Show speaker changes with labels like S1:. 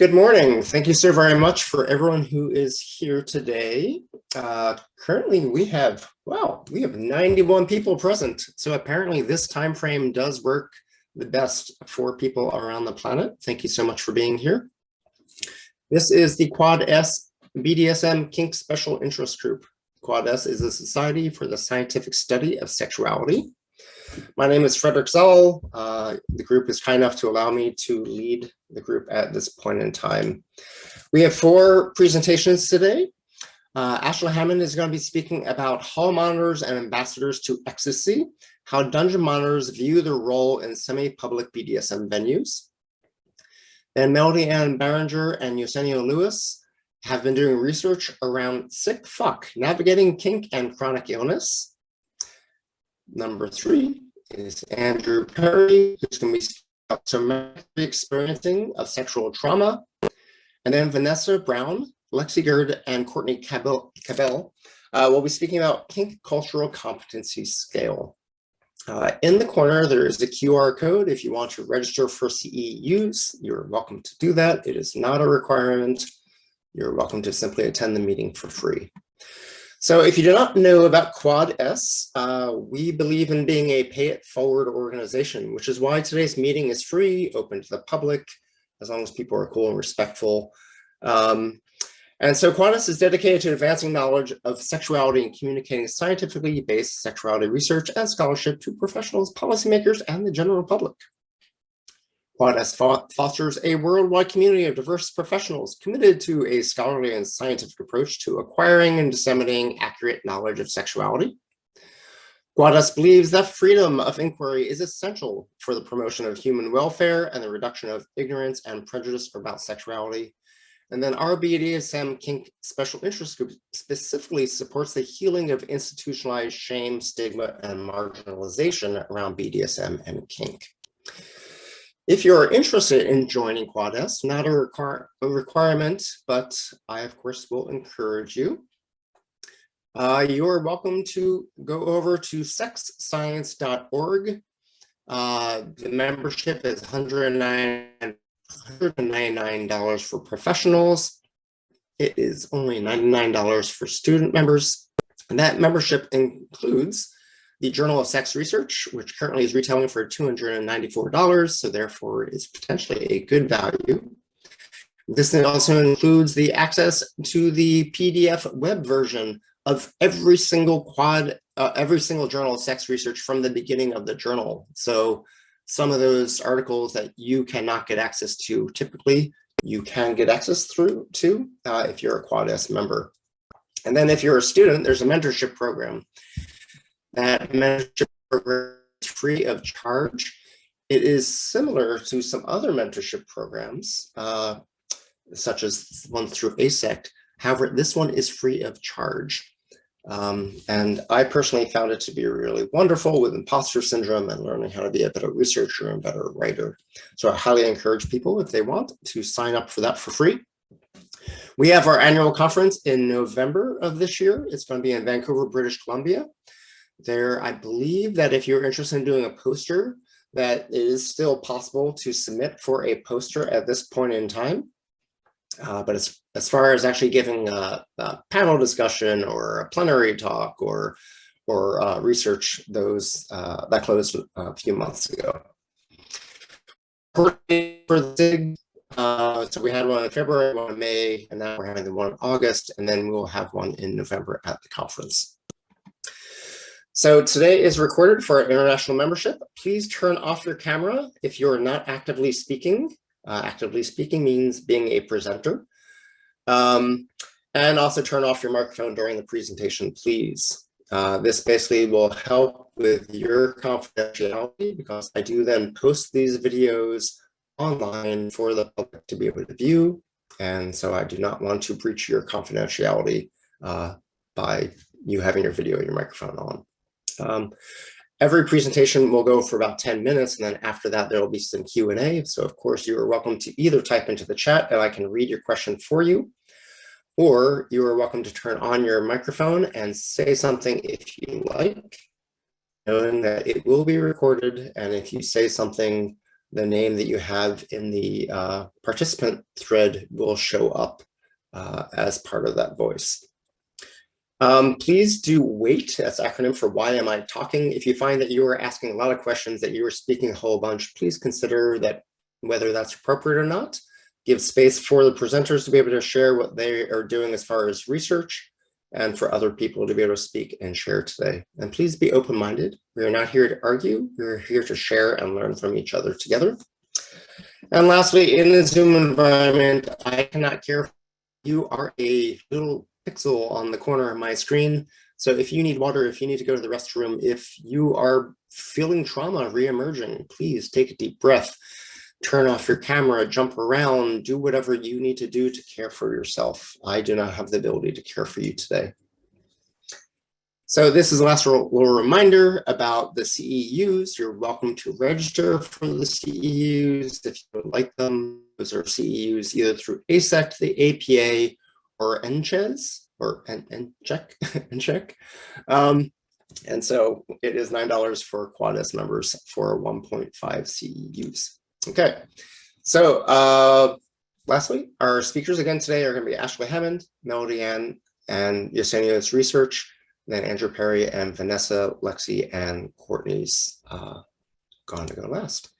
S1: Good morning. Thank you so very much for everyone who is here today. Currently, we have 91 people present. So apparently this time frame does work the best for people around the planet. Thank you so much for being here. This is the Quad S BDSM Kink Special Interest Group. Quad S is a society for the scientific study of sexuality. My name is Frederick Zoll. The group is kind enough to allow me to lead the group at this point in time. We have 4 presentations today. Ashley Hammond is going to be speaking about hall monitors and ambassadors to ecstasy, how dungeon monitors view their role in semi-public BDSM venues. Then Melody Ann Barringer and Ysenio Lewis have been doing research around sick fuck, navigating kink and chronic illness. Number 3 is Andrew Perry, who's going to be speaking about somatic experiencing of sexual trauma. And then Vanessa Brown, Lexi Gerd, and Courtney Cabell will be speaking about kink cultural competency scale. In the corner, there is a QR code. If you want to register for CEUs, you're welcome to do that. It is not a requirement. You're welcome to simply attend the meeting for free. So if you do not know about Quad S, we believe in being a pay-it-forward organization, which is why today's meeting is free, open to the public, as long as people are cool and respectful. And so Quad S is dedicated to advancing knowledge of sexuality and communicating scientifically based sexuality research and scholarship to professionals, policymakers, and the general public. Quad S fosters a worldwide community of diverse professionals committed to a scholarly and scientific approach to acquiring and disseminating accurate knowledge of sexuality. Quad S believes that freedom of inquiry is essential for the promotion of human welfare and the reduction of ignorance and prejudice about sexuality. And then our BDSM Kink Special Interest Group specifically supports the healing of institutionalized shame, stigma, and marginalization around BDSM and kink. If you're interested in joining Quad S, not a requirement, but I, of course, will encourage you. You're welcome to go over to sexscience.org. The membership is $199 for professionals. It is only $99 for student members. And that membership includes the Journal of Sex Research, which currently is retailing for $294, so therefore is potentially a good value. This also includes the access to the PDF web version of every single Journal of Sex Research from the beginning of the journal. So some of those articles that you cannot get access to typically, you can get access to if you're a Quad S member. And then if you're a student, there's a mentorship program. That mentorship program is free of charge. It is similar to some other mentorship programs, such as one through ASECT. However, this one is free of charge. And I personally found it to be really wonderful with imposter syndrome and learning how to be a better researcher and better writer. So I highly encourage people, if they want, to sign up for that for free. We have our annual conference in November of this year. It's going to be in Vancouver, British Columbia. There, I believe that if you're interested in doing a poster, that it is still possible to submit for a poster at this point in time. But as far as actually giving a panel discussion or a plenary talk or research, those that closed a few months ago. For the SIG, so we had one in February, one in May, and now we're having the one in August, and then we'll have one in November at the conference. So today is recorded for our international membership. Please turn off your camera if you're not actively speaking. Actively speaking means being a presenter. And also turn off your microphone during the presentation, please. This basically will help with your confidentiality because I do then post these videos online for the public to be able to view. And so I do not want to breach your confidentiality by you having your video and your microphone on. Every presentation will go for about 10 minutes, and then after that, there will be some Q&A. So of course, you are welcome to either type into the chat and I can read your question for you, or you are welcome to turn on your microphone and say something if you like, knowing that it will be recorded. And if you say something the name that you have in the participant thread will show up as part of that voice. Please do wait. That's acronym for Why Am I Talking? If you find that you are asking a lot of questions, that you are speaking a whole bunch, please consider that whether that's appropriate or not. Give space for the presenters to be able to share what they are doing as far as research, and for other people to be able to speak and share today. And please be open-minded. We are not here to argue. We're here to share and learn from each other together. And lastly, in the Zoom environment, I cannot care if you are a little pixel on the corner of my screen. So if you need water, if you need to go to the restroom, if you are feeling trauma reemerging, please take a deep breath, turn off your camera, jump around, do whatever you need to do to care for yourself. I do not have the ability to care for you today. So this is the last little reminder about the CEUs. You're welcome to register for the CEUs if you would like them. Those are CEUs either through ASEC, the APA, or NCHES, or NCHEC. And so it is $9 for Quad S members for 1.5 CEUs. Okay, so lastly, our speakers again today are going to be Ashley Hammond, Melody Ann, and Yesenia's research, and then Andrew Perry and Vanessa, Lexi, and Courtney's gone to go last.